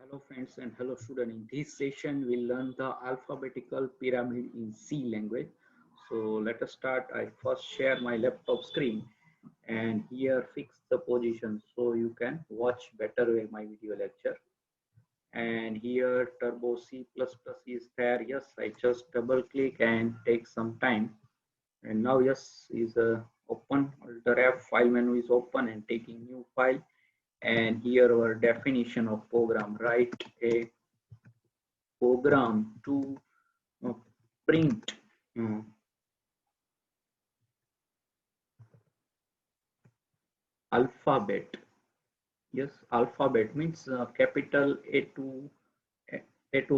Hello friends and hello student. In this session we'll learn the alphabetical pyramid in C language. So let us start. I first share my laptop screen and here fix the position so you can watch better my video lecture. And here turbo C++ is there. Yes, I just double click and take some time. And now yes is open. Alt F file menu is open and taking new file. And here our definition of program: write a program to uh, print uh, alphabet. Yes, alphabet means capital A to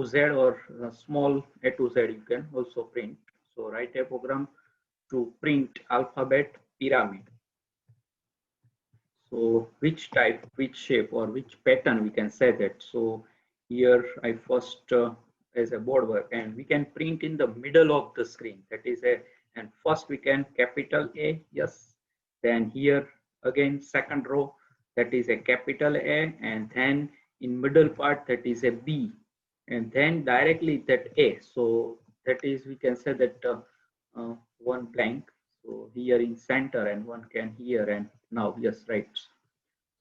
Z or small a to Z. You can also print. So write a program to print alphabet pyramid. So which type, which shape, or which pattern we can say that. So here I first as a board work, and we can print in the middle of the screen. That is a, and first we can capital A, yes. Then here again second row, that is a capital A, and then in middle part that is a B, and then directly that A. So that is, we can say that one blank. So here in center and one can here, and now yes, right.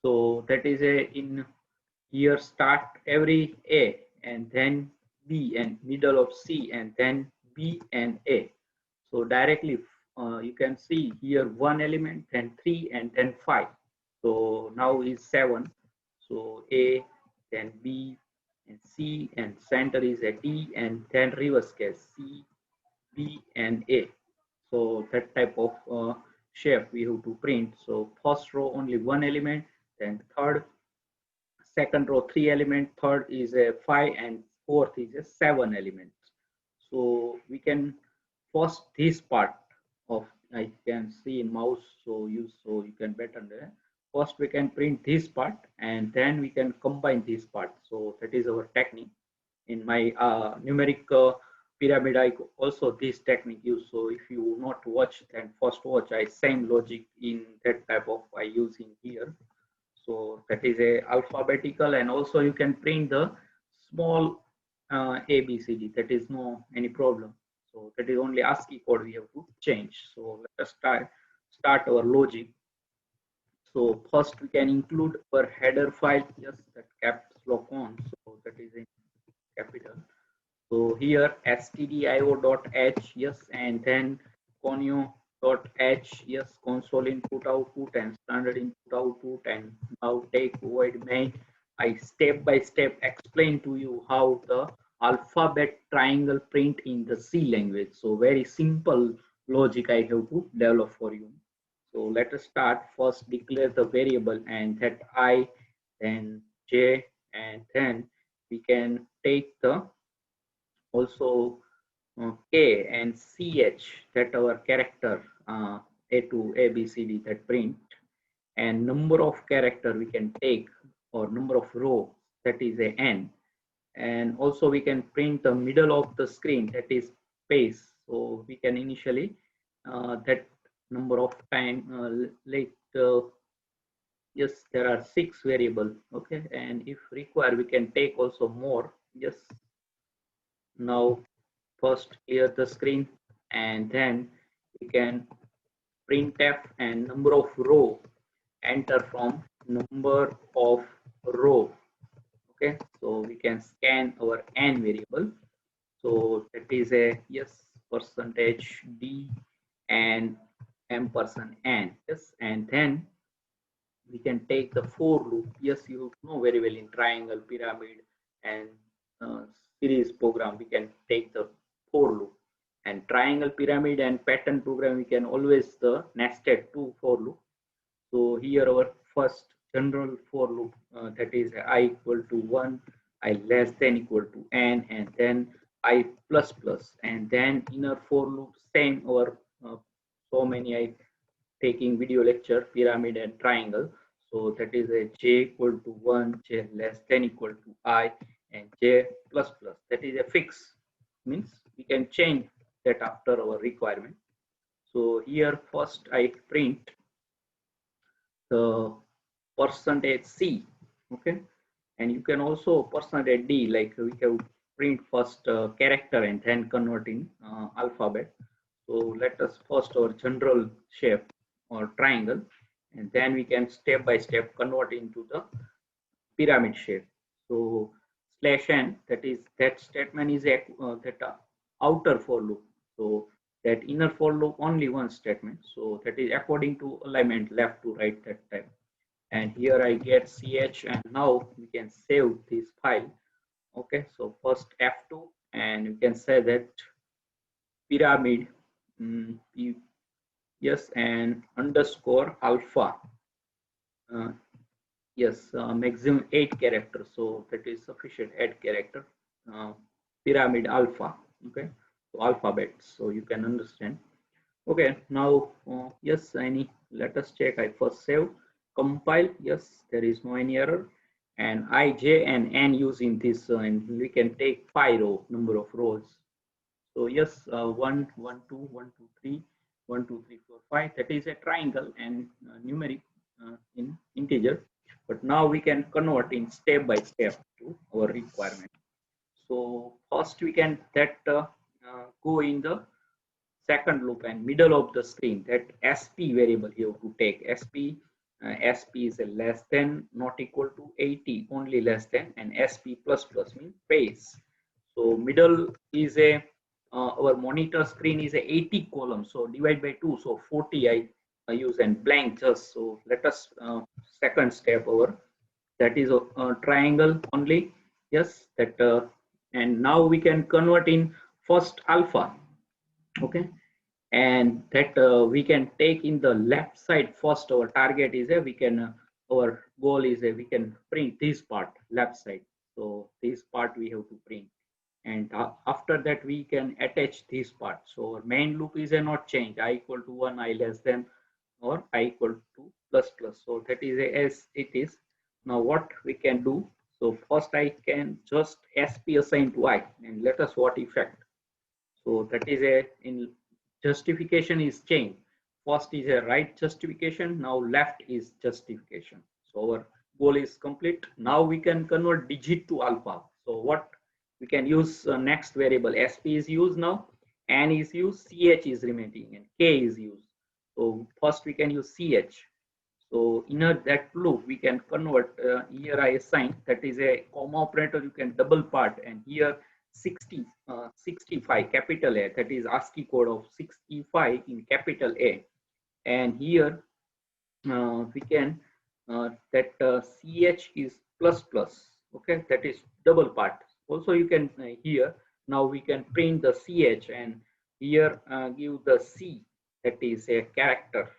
So that is a, in here start every A and then B and middle of C and then B and A. So directly you can see here one element, then three, and then five. So now is seven. So A, then B and C, and center is a D, and then reverse case C, B and A. So that type of shape we have to print. So first row only one element, then third, second row three element, third is a five, and fourth is a seven element. So we can first this part of, I can see in mouse, so you can better there. First we can print this part and then we can combine this part. So that is our technique. In my numeric pyramid, I also this technique use. So if you not watch, then first watch. I same logic in that type of I using here. So that is a alphabetical, and also you can print the small A B C D. That is no any problem. So that is only ASCII code we have to change. So let us start our logic. So first we can include our header file. Yes, that caps lock on. So that is in capital. So here stdio.h, yes, and then conio.h, yes, console input output and standard input output, and now take void main. I step by step explain to you how the alphabet triangle print in the C language. So very simple logic I have to develop for you. So let us start. First declare the variable, and that I, then j, and then we can take the also K and CH, that our character A to A B C D that print, and number of character we can take, or number of row, that is a N, and also we can print the middle of the screen, that is space. So we can initially that number of time like yes, there are 6 variable, okay, and if required we can take also more. Yes, now first clear the screen, and then we can printf and number of row, enter from number of row. Okay, so we can scan our n variable. So that is a, yes, percentage d and ampersand n. Yes, and then we can take the for loop. Yes, you know very well in triangle, pyramid, and uh, series program we can take the for loop, and triangle, pyramid, and pattern program we can always the nested two for loop. So here our first general for loop, that is I equal to 1, I less than equal to n, and then I plus plus, and then inner for loop same our so many I taking video lecture pyramid and triangle. So that is a j equal to 1, j less than equal to I, and j plus plus. That is a fix, means we can change that after our requirement. So here first I print the percentage C, okay, And you can also personalize D, like we have print first character and then convert in alphabet. So let us first our general shape or triangle, and then we can step by step convert into the pyramid shape. So slash n, that is that statement is a that outer for loop. So that inner for loop only one statement. So that is according to alignment left to right that time. And here I get ch, and now we can save this file. Okay, so first F2, and you can say that pyramid, yes, and underscore alpha. Uh, Yes, maximum 8 characters, so that is sufficient 8 character. Uh, Pyramid alpha, okay, so alphabet, so you can understand. Okay, now yes, any let us check. I first save, compile. Yes, there is no any error, and I, J, and N using this, and we can take 5 number of rows. So yes, 1, 1, 2, 1, 2, 3, 1, 2, 3, 4, 5. That is a triangle and numeric in integer. But now we can convert in step by step to our requirement. So first we can that go in the second loop and middle of the screen. That SP variable you have to take. SP is a less than, not equal to 80, only less than, and SP plus plus means base. So middle is a our monitor screen is a 80 column, so divide by 2, so 40 I use, and blank just. So let us second step over, that is a triangle only. Yes, that and now we can convert in first alpha. Okay, and that we can take in the left side first. Our target is a, we can our goal is a, we can print this part left side. So this part we have to print, and after that we can attach this part. So our main loop is a not change, I equal to 1, I less than, or I equal to plus plus. So that is a, as it is. Now what we can do, so first I can just sp assign to I, and let us what effect. So that is a, in justification is change. First is a right justification, now left is justification. So our goal is complete. Now we can convert digit to alpha. So what we can use, next variable sp is used now, n is used, ch is remaining, and k is used. So first we can use ch. So in that loop we can convert, here I assign, that is a comma operator, you can double part, and here 60 65 capital A, that is ASCII code of 65 in capital A, and here we can that ch is plus plus. Okay, that is double part. Also you can here now we can print the ch, and here give the c, that is a character,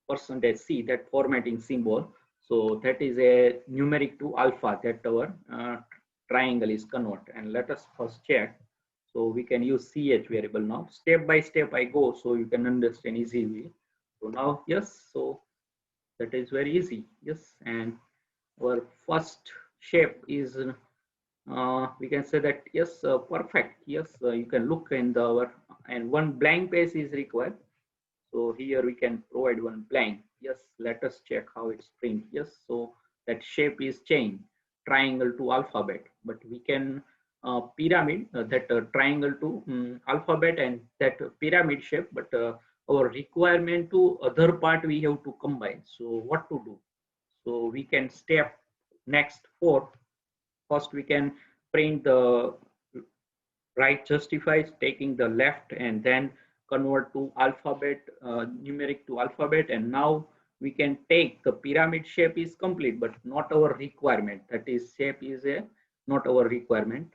percentage c, that formatting symbol. So that is a numeric to alpha, that our triangle is convert. And let us first check. So we can use ch variable now. Step by step I go, so you can understand easily. So now yes, so that is very easy. Yes, and our first shape is we can say that yes, perfect. Yes, you can look in the our, and one blank page is required. So here we can provide one blank. Yes, let us check how it's print. Yes, so that shape is changed, triangle to alphabet, but we can pyramid, that triangle to alphabet, and that pyramid shape, but our requirement to other part we have to combine. So what to do? So we can step next 4. First we can print the right justifies, taking the left and then convert to alphabet, numeric to alphabet, and now we can take the pyramid shape is complete, but not our requirement. That is shape is a not our requirement.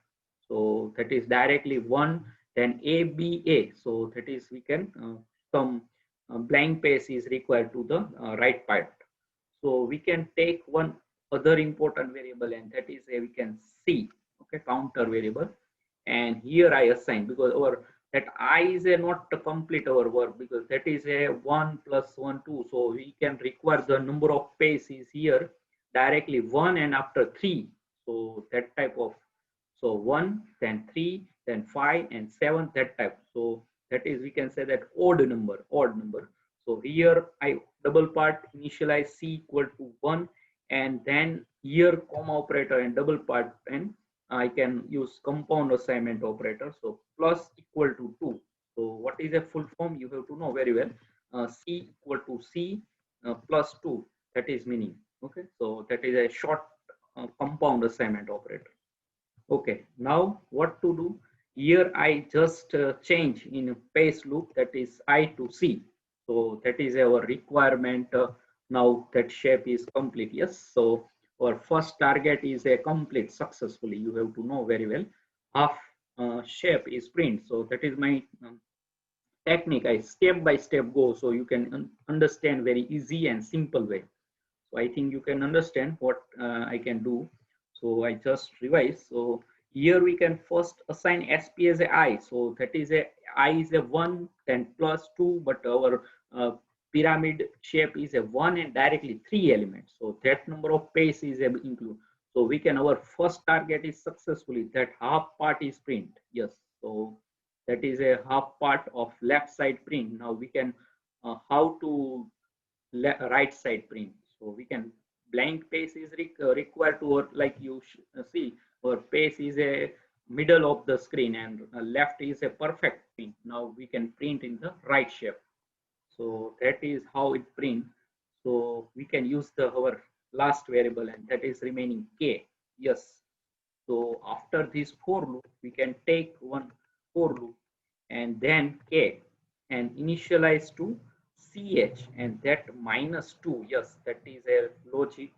So that is directly 1, then ABA. So that is we can some blank space is required to the right part. So we can take one other important variable, and that is a, we can see, okay, counter variable. And here I assign, because our that I is a not to complete our work, because that is a 1 plus 1 2. So we can require the number of paces here directly 1 and after 3. So that type of, so 1 then 3 then 5 and 7, that type. So that is we can say that odd number. So here I double part initialize c equal to 1, and then here comma operator and double part, and I can use compound assignment operator. So plus equal to 2. So what is a full form? You have to know very well. C equal to C plus 2. That is meaning. Okay. So that is a short compound assignment operator. Okay. Now what to do? Here I just change in a pace loop, that is I to C. So that is our requirement. Now that shape is complete. Yes. So our first target is a complete successfully. You have to know very well. Half shape is print. So that is my technique. I step by step go, so you can understand very easy and simple way. So I think you can understand what I can do. So I just revise. So here we can first assign SP as a I. So that is a I is a 1, then plus 2, but our pyramid shape is a 1 and directly 3 elements. So that number of pace is include. So we can, our first target is successfully that half part is print. Yes. So that is a half part of left side print. Now we can how to right side print. So we can, blank page is required to, or like you see, our page is a middle of the screen and left is a perfect print. Now we can print in the right shape. So that is how it print. So we can use the our last variable, and that is remaining k. Yes. So after this for loop, we can take one for loop and then k and initialize to ch, and that minus 2. Yes, that is a logic,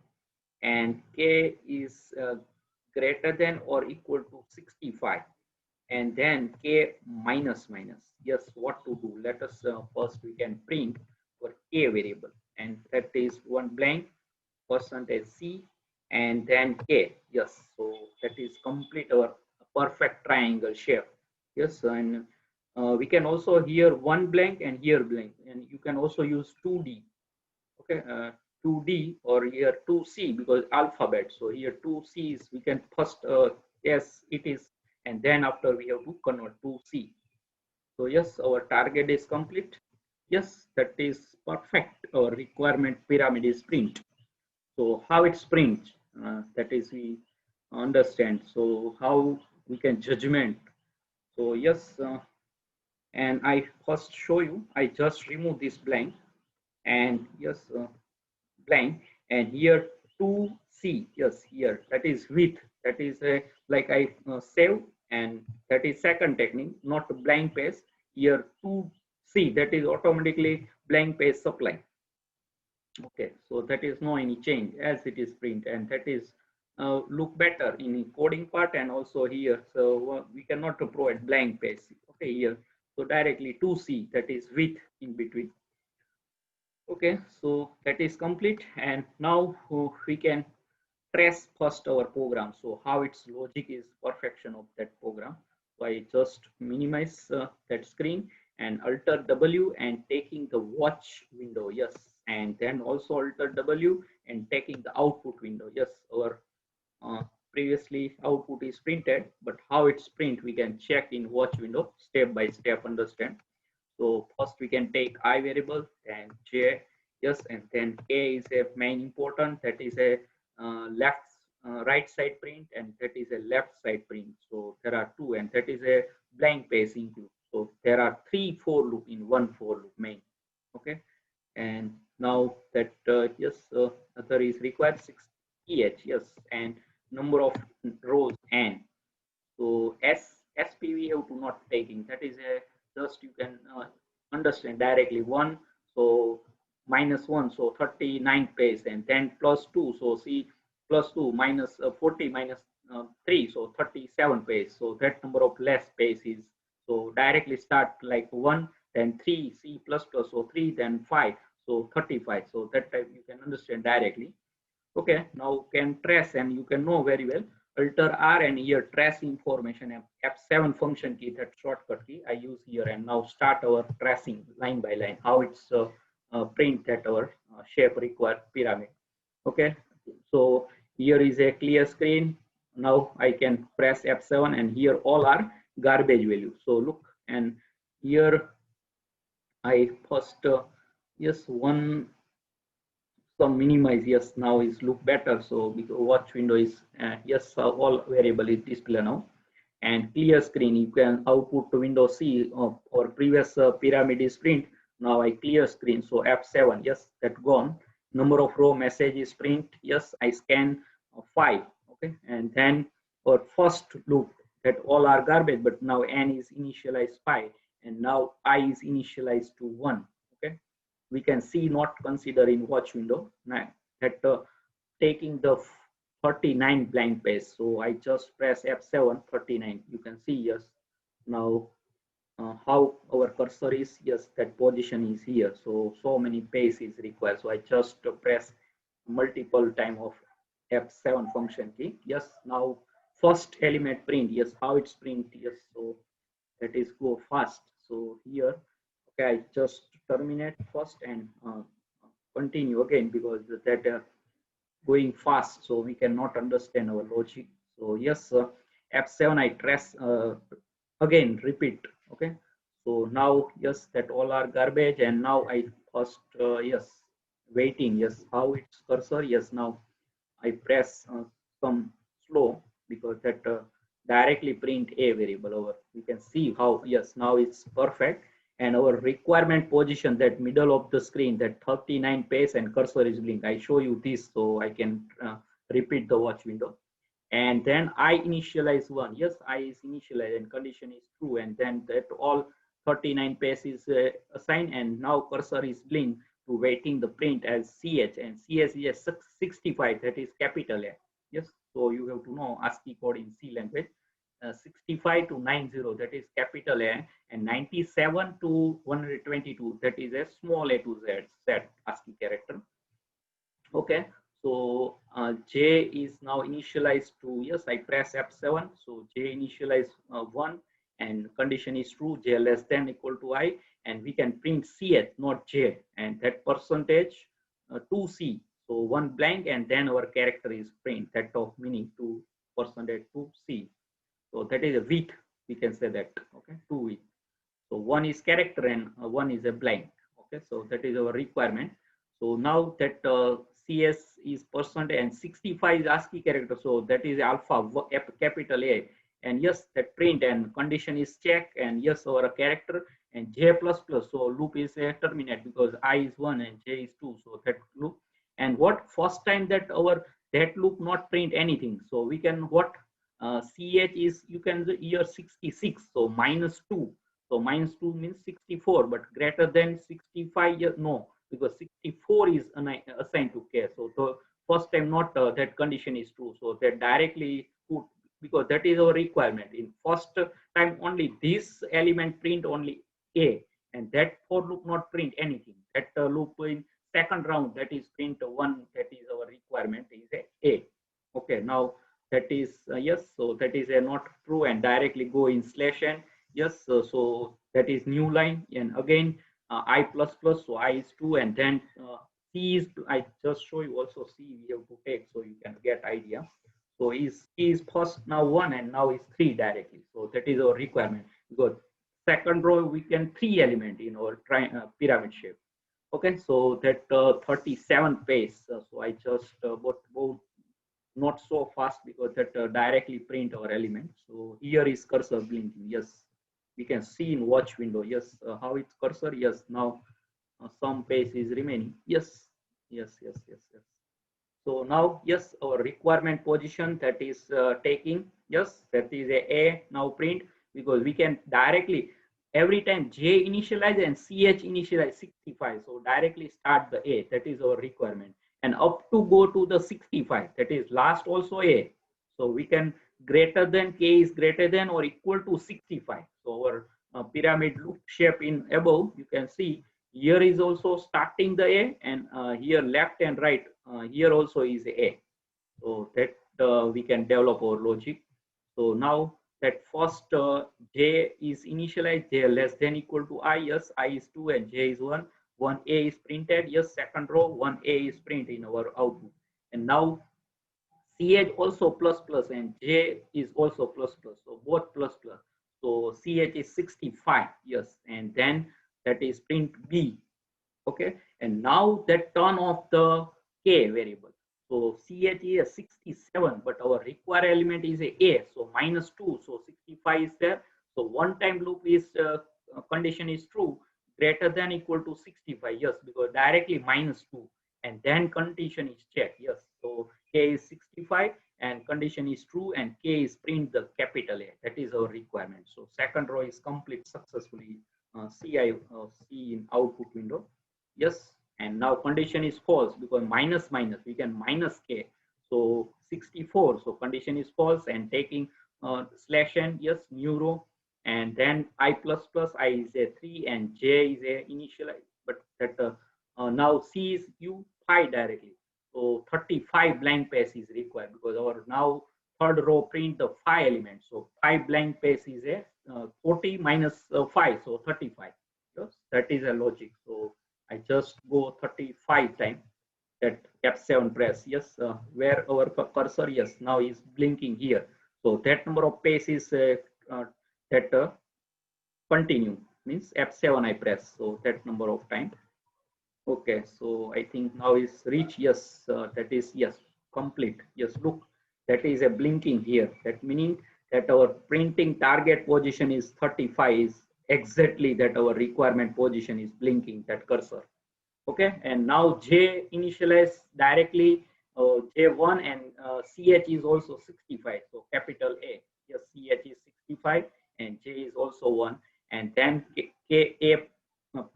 and k is greater than or equal to 65, and then k minus minus. Yes, what to do? Let us first we can print for k variable, and that is one blank percentage C and then K. Yes, so that is complete our perfect triangle shape. Yes, and we can also here one blank and here blank, and you can also use 2D. Okay, 2D or here 2C because alphabet. So here 2C is, we can first yes it is, and then after we have to convert to C. So yes, our target is complete. Yes, that is perfect. Our requirement pyramid is print. So how it's print, that is we understand. So how we can judgment. So yes, and I first show you, I just remove this blank, and yes, blank, and here 2C, yes, here that is width, that is like I save, and that is second technique, not blank page. Here 2C, that is automatically blank page supply. Okay, so that is no any change as it is print, and that is look better in coding part and also here. So we cannot provide blank page. Okay, here so directly 2C, that is width in between. Okay, so that is complete, and now we can trace first our program. So how its logic is perfection of that program. So I just minimize that screen and alter W and taking the watch window. Yes, and then also alter W and taking the output window. Yes, our uh, previously output is printed, but how it's print we can check in watch window step by step, understand. So first we can take I variable, then J, yes, and then K is a main important, that is a left right side print, and that is a left side print. So there are two, and that is a blank page include. So there are three for loop in one for loop main. Okay, and now that yes, other is required 6 EH, yes, and number of rows n. So SP we have to not taking, that is a just you can understand directly 1. So minus 1, so 39 pace, and then plus 2. So C plus 2 minus 40 minus 3, so 37 pace. So that number of less pace is, so directly start like 1, then 3 C plus plus, so 3, then 5, so 35. So that type you can understand directly. Okay, now you can trace, and you can know very well alter R and here trace information, F7 function key, that shortcut key I use here, and now start our tracing line by line how it's print that our shape required pyramid. Okay, so here is a clear screen. Now I can press F7 and here all are garbage value. So look, and here I first yes one some minimize. Yes, now is look better. So because watch window is yes, all variable is display now. And clear screen, you can output to window C of our previous pyramid is print. Now I clear screen, so F7, yes, that gone. Number of row message is print, yes, I scan 5, okay. And then our first loop, that all are garbage, but now N is initialized 5, and now I is initialized to 1, okay. We can see not consider in watch window that taking the 39 blank page. So I just press F7, 39. You can see, yes, now how our cursor is, yes, that position is here. So many pages is required. So I just press multiple time of F7 function key. Yes, now first element print, yes, how it's print, yes, so that is go fast. So here, okay, I just terminate first and continue again because that going fast, so we cannot understand our logic. So yes, F7 I press again repeat, okay. So now yes, that all are garbage, and now I first yes, waiting, yes, how it's cursor, yes, now I press some slow because that directly print a variable over. You can see how, yes, now it's perfect. And our requirement position, that middle of the screen, that 39 pace and cursor is blink. I show you this so I can repeat the watch window. And then I initialize 1. Yes, I is initialized and condition is true. And then that all 39 pace is assigned, and now cursor is blinked to waiting the print as CH, and CH is 65, that is capital A. Yes, so you have to know ASCII code in C language. 65 to 90, that is capital A, and 97 to 122, that is a small a to z ASCII character. Okay, so J is now initialized to, yes, I press F7, so J initialize 1, and condition is true, J less than equal to I, and we can print CH, not J, and that percentage 2C, so 1 blank, and then our character is print, that of meaning 2 percentage 2C. So that is a weak, we can say that, okay, 2 weak. So 1 is character and 1 is a blank, okay, so that is our requirement. So now that CS is percent and 65 is ASCII character, so that is alpha capital A, and yes, that print and condition is check, and yes, our character, and J plus plus, so loop is a terminate because I is 1 and J is 2, so that loop. And what first time that our that loop not print anything, so we can what CH is, you can here 66, so minus 2, so minus 2 means 64, but greater than 65, no, because 64 is assigned to K. So the first time not that condition is true. So that directly put, because that is our requirement. In first time only this element print only A, and that for loop not print anything. That loop in second round, that is print 1, that is our requirement is A. Okay, now that is yes, so that is a not true, and directly go in slash n. Yes, so that is new line, and again I plus plus, so I is 2, and then C is, I just show you also C we have to take so you can get idea. So is first now 1 and now is 3 directly, so that is our requirement because second row we can 3 element in our pyramid shape. Okay, so that 37 pace, so I just both not so fast because that directly print our element. So here is cursor blinking. Yes, we can see in watch window. Yes, how it's cursor. Yes, now some pace is remaining. Yes, yes, yes, yes, yes. So now, yes, our requirement position that is taking, yes, that is a now print because we can directly every time J initialize and CH initialize 65. So directly start the A, that is our requirement. And up to go to the 65, that is last also A. So we can greater than K is greater than or equal to 65. So our pyramid loop shape in above, you can see here is also starting the A, and here left and right, here also is A. So that we can develop our logic. So now that first J is initialized, J less than equal to I, yes, I is 2 and J is 1. 1A is printed, yes, second row, 1A is printed in our output. And now CH also plus plus and J is also plus plus. So both plus plus. So CH is 65, yes, and then that is print B. Okay, and now that turn off the K variable. So CH is 67, but our required element is A. So -2. So 65 is there. So one time loop is condition is true, greater than equal to 65. Yes, because directly -2, and then condition is checked. Yes, so K is 65 and condition is true, and K is print the capital A. That is our requirement. So second row is complete successfully. See in output window. Yes, and now condition is false because minus minus we can minus K. So 64. So condition is false, and taking slash n, yes, new row, and then I plus plus, I is a 3 and J is a initial, but that now C is U 5 directly. So 35 blank space is required because our now third row print the 5 elements. So 5 blank space is a 40 minus 5, so 35. Yes, that is a logic. So I just go 35 times that F7 press. Yes, where our cursor, yes, now is blinking here. So that number of pace is that continue means F7 I press. So that number of time. Okay, so I think now is reach. Yes, that is yes, complete. Yes, look, that is a blinking here. That meaning that our printing target position is 35 is exactly that our requirement position is blinking that cursor. Okay, and now J initialize directly J1, and CH is also 65. So capital A. Yes, CH is 65 and J is also 1. And then A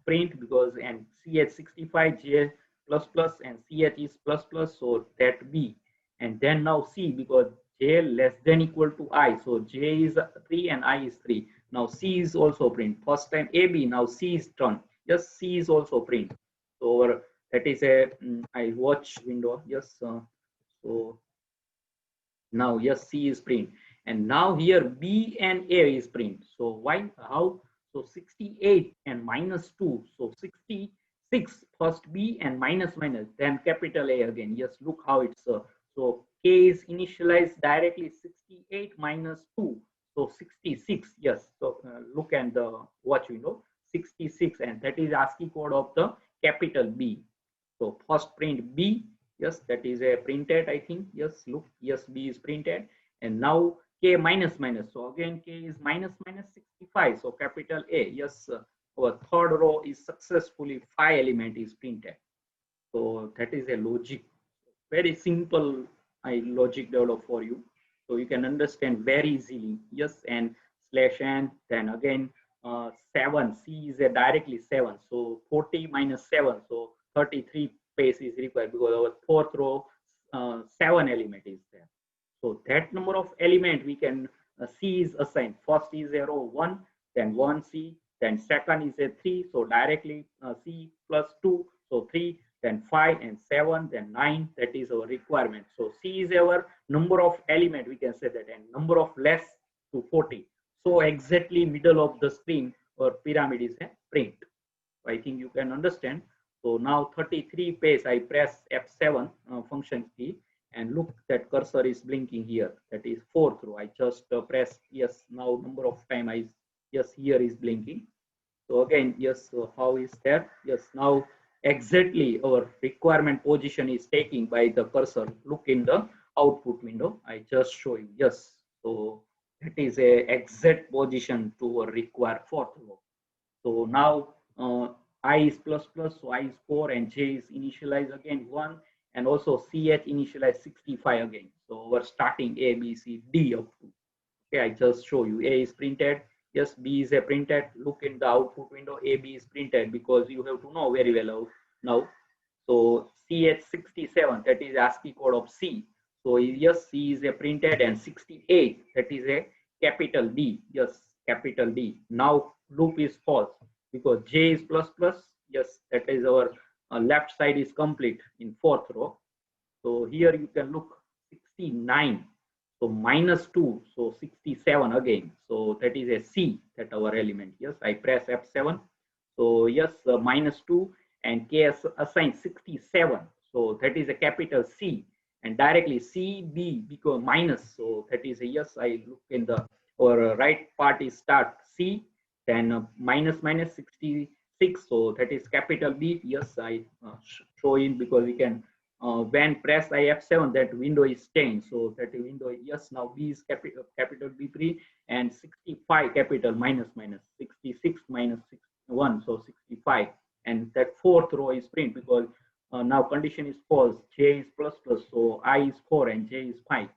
print because and CH 65, J plus plus, and CH is plus plus. So that B. And then now C because J less than equal to I. So J is 3 and I is 3. Now C is also print. First time AB, now C is turn. Yes, C is also print. So that is a I watch window. Yes, so now yes, C is print, and now here B and A is print. So why? How? So 68 and -2. So 66 first B and minus minus, then capital A again. Yes, look how it's so K is initialized directly 68 minus 2. So 66. Yes. So look at the watch window 66, and that is ASCII code of the capital B. So first print B, yes, that is a printed, I think. Yes, look, yes, B is printed. And now K minus minus. So again, K is minus minus 65. So capital A, yes, our third row is successfully 5 element is printed. So that is a logic, very simple I logic develop for you. So you can understand very easily. Yes, and slash n, then again 7, C is a directly 7. So 40 minus 7, so 33 space is required because our fourth row 7 element is there. So that number of element we can C is assigned. First is a row 1, then 1C, then second is a 3. So directly C plus 2, so 3, then 5 and 7, then 9. That is our requirement. So C is our number of element, we can say that, and number of less to 40. So exactly middle of the screen or pyramid is a print. I think you can understand. So now 33 page, I press F7 function key, and look that cursor is blinking here. That is fourth row. I just press yes. Now number of time I yes here is blinking. So again yes. So how is that? Yes, now exactly our requirement position is taking by the cursor. Look in the output window. I just show you. Yes. So that is a exact position to require fourth row. So now I is plus plus, so I is 4 and J is initialized again 1, and also CH initialized 65 again. So we're starting A, B, C, D up to. Okay, I just show you. A is printed. Yes, B is a printed. Look in the output window. A, B is printed because you have to know very well now. So CH 67, that is ASCII code of C. So yes, C is a printed, and 68, that is a capital D. Yes, capital D. Now loop is false because J is plus plus. Yes, that is our left side is complete in fourth row. So here you can look 69. So -2, so 67 again. So that is a C, that our element. Yes, I press F7. So yes, -2 and K assigned 67. So that is a capital C, and directly CB because minus. So that is a yes. I look in the or right part is start C, then minus minus 66. So that is capital B. Yes, I show in because we can when press F7, that window is changed. So that window, yes, now B is capital B3 and 65 capital minus minus 66 minus 61, so 65. And that fourth row is print because now condition is false. J is plus plus, so I is 4 and J is 5.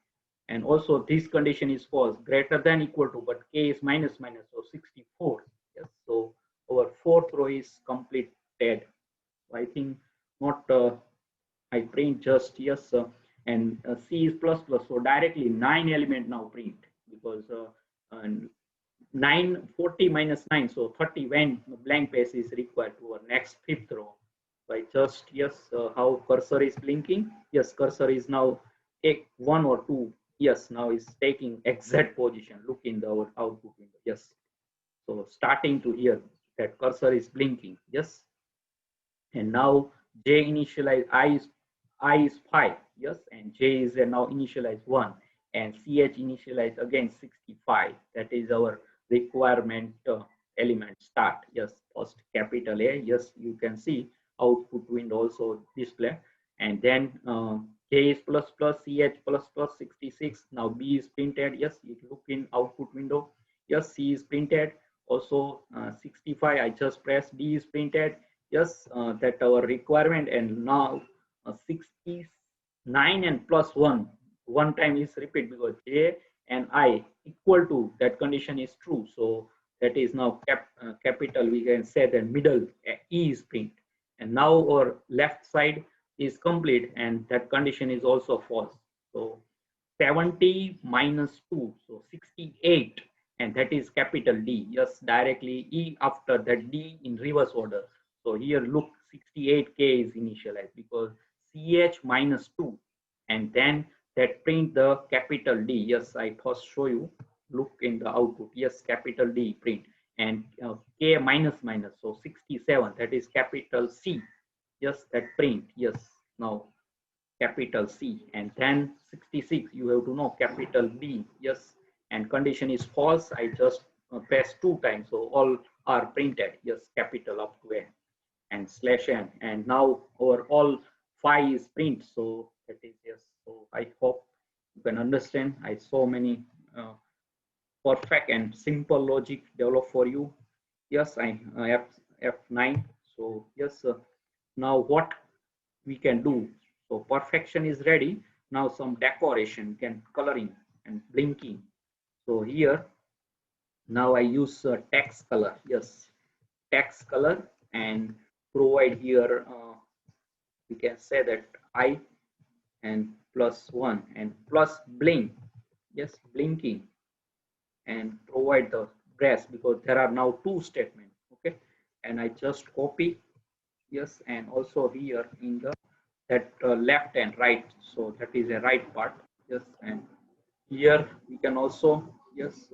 And also this condition is false, greater than equal to, but K is minus minus, so 64. Yes, so our fourth row is completed. I think not. I print just yes, and C is plus plus, so directly 9 element now print because 9 40 minus 9, so 30 when blank space is required to our next fifth row. So I just yes, how cursor is blinking. Yes, cursor is now take 1 or 2. Yes, now is taking exact position. Look in the output window. Yes, so starting to here that cursor is blinking. Yes, and now J initialize I is 5. Yes, and J is now initialize 1, and CH initialize again 65. That is our requirement element start. Yes, first capital A. Yes, you can see output window also display, and then J is plus plus, CH plus plus 66. Now B is printed. Yes, it look in output window. Yes, C is printed. Also 65. I just press D is printed. Yes, that our requirement, and now 69 and plus 1 time is repeat because J and I equal to, that condition is true. So that is now capital, we can say that middle E is print, and now our left side is complete and that condition is also false. So 70 minus 2, so 68, and that is capital D. Yes, directly E after that D in reverse order. So here look, 68K is initialized because CH minus 2, and then that print the capital D. Yes, I first show you, look in the output. Yes, capital D print, and K minus minus, so 67, that is capital C. Yes, that print. Yes, now capital C, and then 66 you have to know capital B. Yes, and condition is false. I just press 2 times, so all are printed. Yes, capital up to N and slash N, and now our all 5 is print. So that is yes. So I hope you can understand. I so many perfect and simple logic develop for you. Yes, I have F9. So yes, now what we can do. So perfection is ready. Now some decoration, can coloring and blinking. So here now I use text color. Yes, text color, and provide here we can say that I and plus 1 and plus blink. Yes, blinking, and provide the brace because there are now 2 statements. Okay, and I just copy. Yes, and also here in the that left and right, so that is a right part. Yes, and here we can also yes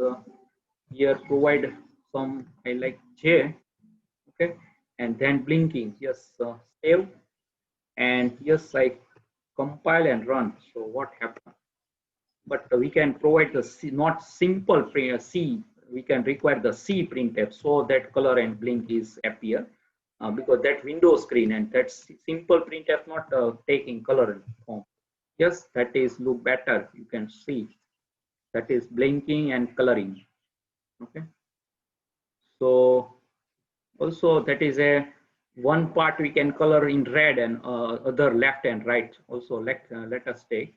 here provide some I like J. Okay, and then blinking. Yes, save, and yes, I compile and run. So what happened? But we can provide the C, not simple print C. We can require the C printf so that color and blink is appear because that window screen, and that simple printf not taking color and form. Yes, that is look better. You can see that is blinking and coloring. Okay, so also that is a one part we can color in red and other left and right. Also let us take.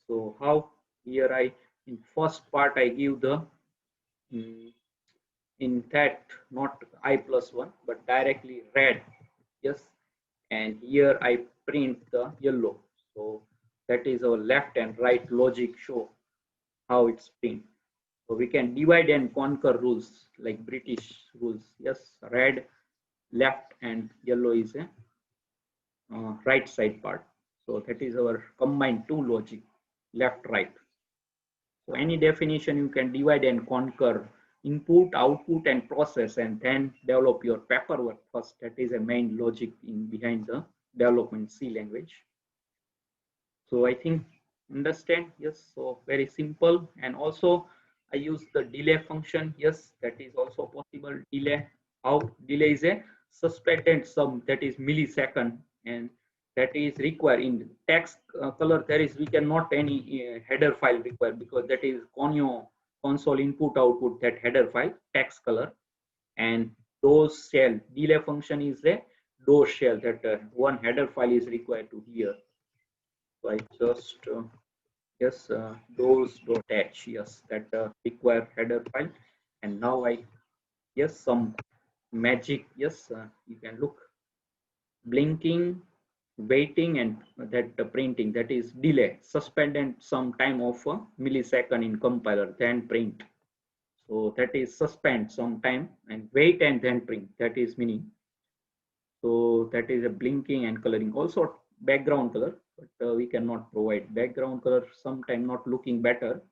So how here I in first part I give the in that not I plus 1 but directly red. Yes, and here I print the yellow. So that is our left and right logic show how it's print. So we can divide and conquer rules like British rules. Yes, red, left, and yellow is a right side part. So that is our combined 2 logic, left, right. So any definition you can divide and conquer input, output, and process, and then develop your paperwork first. That is a main logic in behind the development C language. So I think understand. Yes, so very simple. And also I use the delay function. Yes, that is also possible. Delay, how delay is a suspected sum, that is millisecond, and that is required in text color. There is we cannot any header file required because that is conio console input output, that header file text color. And those shell delay function is a those shell that one header file is required to here. So I just yes those dot h, yes, that require header file. And now I yes some magic, yes you can look blinking, waiting, and that printing, that is delay, suspended some time of a millisecond in compiler, then print. So that is suspend some time and wait and then print, that is meaning. So that is a blinking and coloring. Also background color, but we cannot provide background color, sometime not looking better.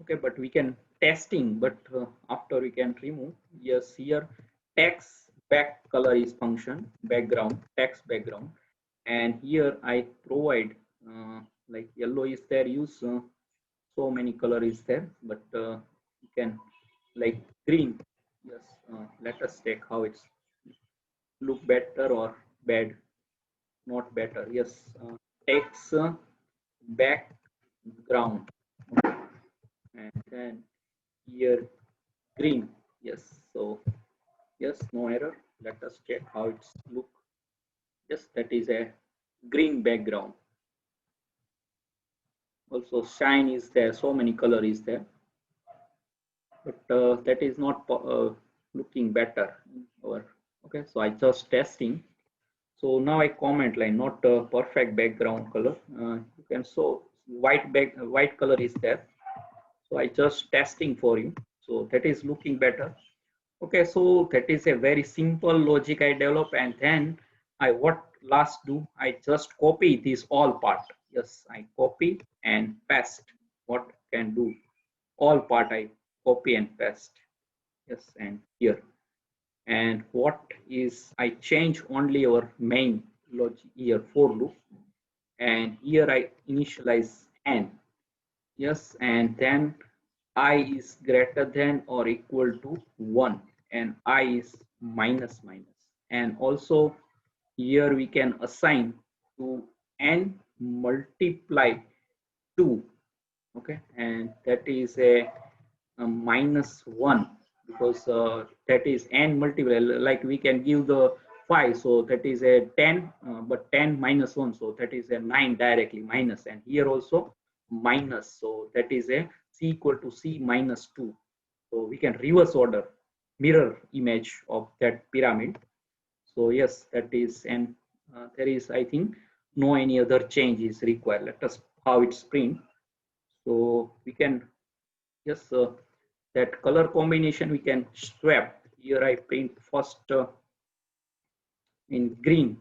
Okay, but we can testing, but after we can remove. Yes, here text back color is function background, text background. And here I provide like yellow is there, use so many color is there, but you can like green. Yes, let us check how it's look better or bad, not better. Yes, text background. Okay. And then here green. Yes, so yes, no error. Let us check how it's look. Yes, that is a green background. Also shine is there, so many color is there, but that is not looking better. Or okay, so I just testing. So now I comment line, not perfect background color. You can show white color is there. So I just testing for you. So that is looking better. Okay, so that is a very simple logic I develop, and then I what last do, I just copy this all part. Yes, I copy and paste. What can do, all part I copy and paste. Yes, and here. And what is, I change only our main logic here for loop, and here I initialize n. Yes, and then I is greater than or equal to 1 and I is minus minus. And also here we can assign to n multiply 2. Okay, and that is a minus 1, because that is n multiply, like we can give the 5, so that is a 10, but 10 minus 1, so that is a 9 directly minus. And here also minus, so that is a c equal to c minus 2. So we can reverse order mirror image of that pyramid. So yes, that is, and there is, I think, no any other change is required. Let us how it's print. So we can, yes, that color combination we can swap. Here I print first in green.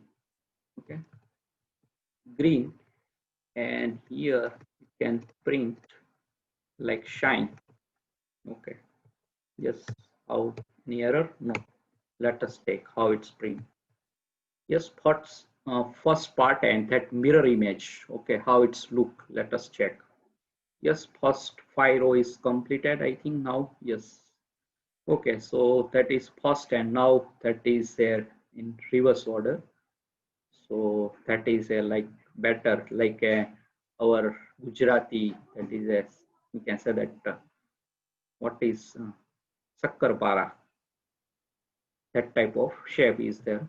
Okay, green, and here you can print like shine. Okay, yes, how, any error? No. Let us take how it's print. Yes, first part and that mirror image. Okay, how it's look. Let us check. Yes, first 5 row is completed, I think now. Yes. Okay, so that is first, and now that is there in reverse order. So that is a like better, like our Gujarati, that is a, we can say that what is Sakkar para, that type of shape is there.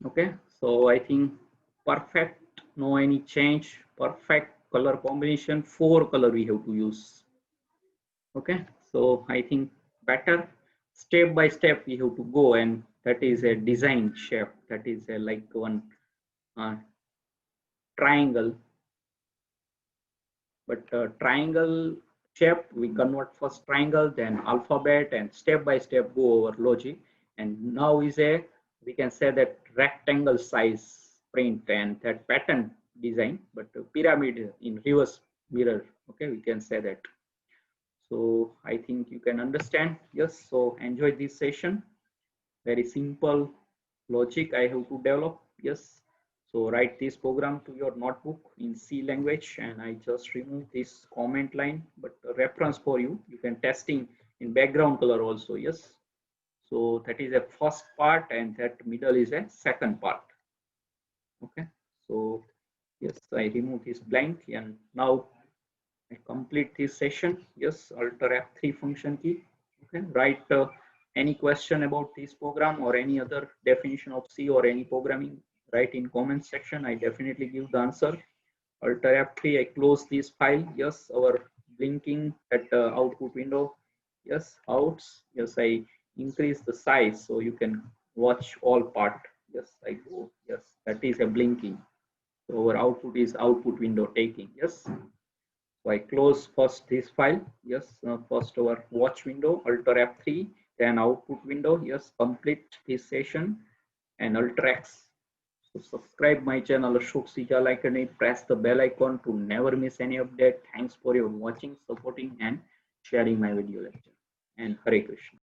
Okay, so I think perfect, no any change, perfect color combination, 4 color we have to use. Okay, so I think better step by step we have to go, and that is a design shape, that is a like one triangle, but triangle shape we convert first triangle, then alphabet, and step by step go over logic. And now is a, we can say that rectangle size print and that pattern design, but pyramid in reverse mirror. Okay, we can say that. So I think you can understand. Yes, so enjoy this session. Very simple logic I have to develop. Yes, so write this program to your notebook in C language, and I just remove this comment line, but a reference for you, you can testing in background color also. Yes, So that is a first part, and that middle is a second part. Okay, so yes, I remove this blank, and now I complete this session. Yes, Alt F3 function key. Okay, write any question about this program or any other definition of C or any programming. Write in comment section. I definitely give the answer. Alt F3. I close this file. Yes, our blinking at output window. Yes, outs. Yes, I increase the size so you can watch all part. Yes, I go. Yes, that is a blinking. So our output is output window taking. Yes. So I close first this file. Yes, first our watch window, Alt F3, then output window. Yes, complete this session and Alt X. So subscribe my channel Ashok Sijal icon, press the bell icon to never miss any update. Thanks for your watching, supporting and sharing my video lecture. And Hare Krishna.